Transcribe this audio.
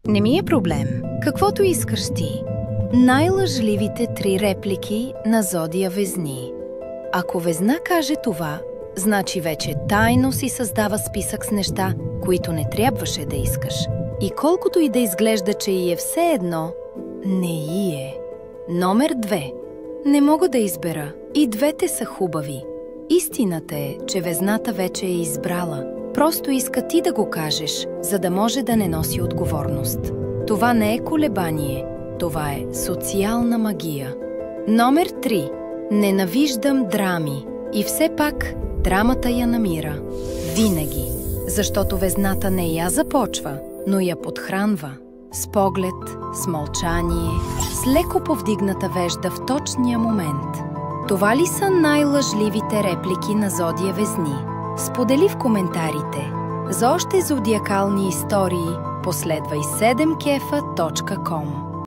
Не ми е проблем. Каквото искаш ти. Най-лъжливите 3 реплики на Зодия Везни. Ако Везна каже това, значи вече тайно си създава списък с неща, които не трябваше да искаш. И колкото и да изглежда, че й е все едно, не й е. Номер 2. Не мога да избера. И двете са хубави. Истината е, че Везната вече е избрала. Просто иска ти да го кажеш, за да може да не носи отговорност. Това не е колебание. Това е социална магия. Номер 3. Ненавиждам драми. И все пак драмата я намира. Винаги. Защото Везната не я започва, но я подхранва. С поглед, с мълчание, с леко повдигната вежда в точния момент. Това ли са най-лъжливите реплики на Зодия Везни? Сподели в коментарите. За още зодиакални истории последвай 7kefa.com.